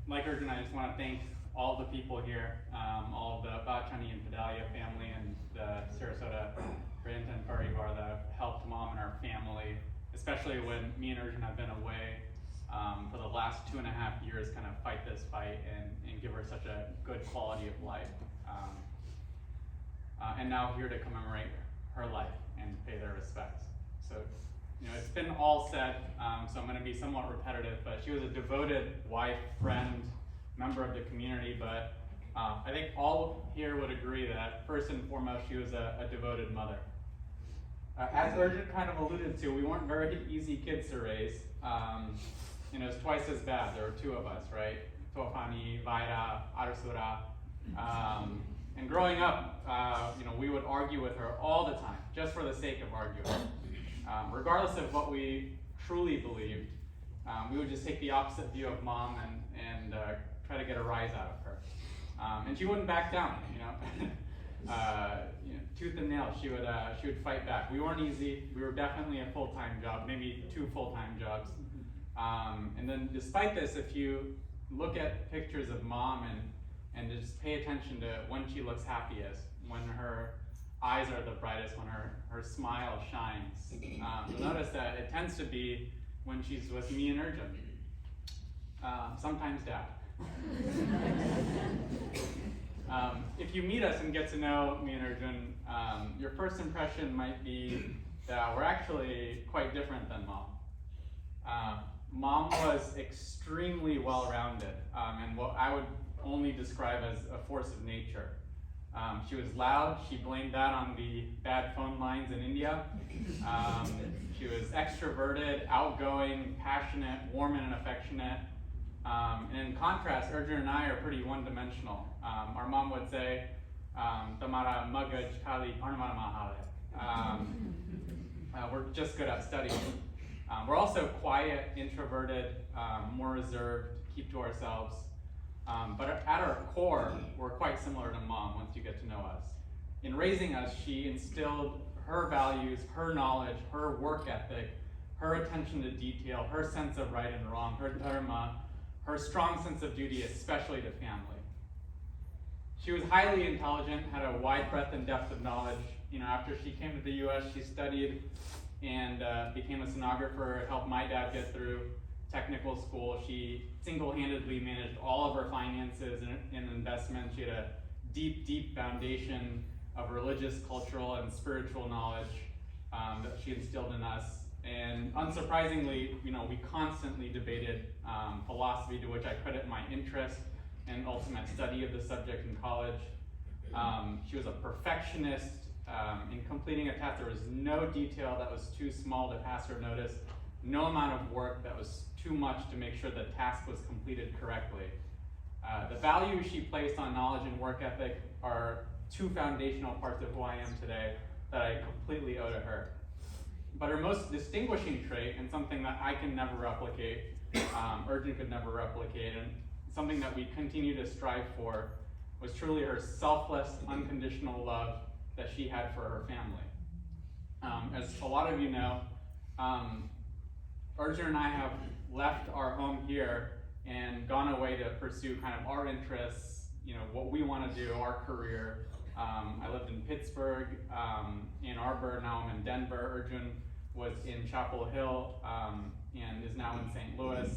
Like Arjun, I just want to thank all the people here, all of the Bachani and Pedalia family and the Sarasota Bradenton Parivar that have helped Mom and our family, especially when me and Arjun have been away for the last 2.5 years, kind of fight this fight and give her such a good quality of life. And now here to commemorate her life and pay their respects. So, it's been all said, so I'm going to be somewhat repetitive, but she was a devoted wife, friend, member of the community, but I think all here would agree that first and foremost, she was a devoted mother. As Arjun kind of alluded to, we weren't very easy kids to raise. It was twice as bad. There were two of us, right? Tofani, Vaira, Arasura. And growing up, we would argue with her all the time, just for the sake of arguing. Regardless of what we truly believed, we would just take the opposite view of Mom and try to get a rise out of her. And she wouldn't back down, tooth and nail. She would fight back. We weren't easy. We were definitely a full-time job, maybe 2 full-time jobs. And then despite this, if you look at pictures of Mom and just pay attention to when she looks happiest, when her eyes are the brightest, when her smile shines, you'll notice that it tends to be when she's with me and Arjun. Sometimes Dad. If you meet us and get to know me and Arjun, your first impression might be that we're actually quite different than Mom. Mom was extremely well-rounded, and what I would only describe as a force of nature. She was loud. She blamed that on the bad phone lines in India. She was extroverted, outgoing, passionate, warm and affectionate. And in contrast, Arjun and I are pretty one-dimensional. Our mom would say, "Tamara magaj kali parmana mahale." We're just good at studying. We're also quiet, introverted, more reserved, keep to ourselves. But at our core, we're quite similar to Mom once you get to know us. In raising us, she instilled her values, her knowledge, her work ethic, her attention to detail, her sense of right and wrong, her dharma, her strong sense of duty, especially to family. She was highly intelligent, had a wide breadth and depth of knowledge. After she came to the U.S., she studied and became a stenographer, helped my dad get through technical school. She single-handedly managed all of her finances and investments. She had a deep, deep foundation of religious, cultural, and spiritual knowledge that she instilled in us. And unsurprisingly, we constantly debated philosophy, to which I credit my interest and ultimate study of the subject in college. She was a perfectionist. In completing a task, there was no detail that was too small to pass her notice, no amount of work that was too much to make sure the task was completed correctly. The value she placed on knowledge and work ethic are 2 foundational parts of who I am today that I completely owe to her. But her most distinguishing trait, and something that I can never replicate, Arjun could never replicate, and something that we continue to strive for, was truly her selfless, unconditional love that she had for her family. As a lot of you know, Arjun and I have left our home here and gone away to pursue kind of our interests, what we want to do, our career. I lived in Pittsburgh, Ann Arbor, now I'm in Denver. Arjun was in Chapel Hill and is now in St. Louis.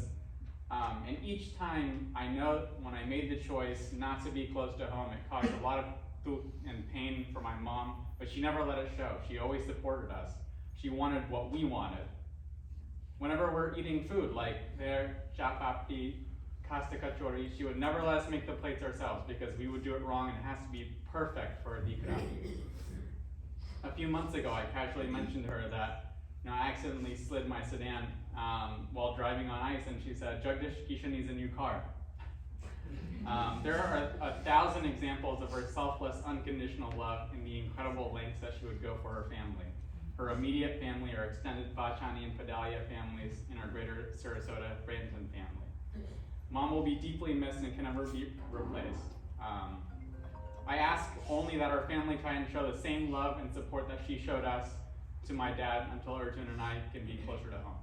And each time I know when I made the choice not to be close to home, it caused a lot of and pain for my mom, but she never let it show. She always supported us. She wanted what we wanted. Whenever we're eating food, like their chapati, kasta kachori, she would never let us make the plates ourselves because we would do it wrong and it has to be perfect for a dikra. A few months ago, I casually mentioned to her that I accidentally slid my sedan while driving on ice, and she said, "Jagdish, Kisha needs a new car." There are 1,000 examples of her selfless, unconditional love and the incredible lengths that she would go for her family. Her immediate family, her extended Bachani and Pedalia families, and her greater Sarasota Bradenton family. Mom will be deeply missed and can never be replaced. I ask only that our family try and show the same love and support that she showed us to my dad until Arjun and I can be closer to home.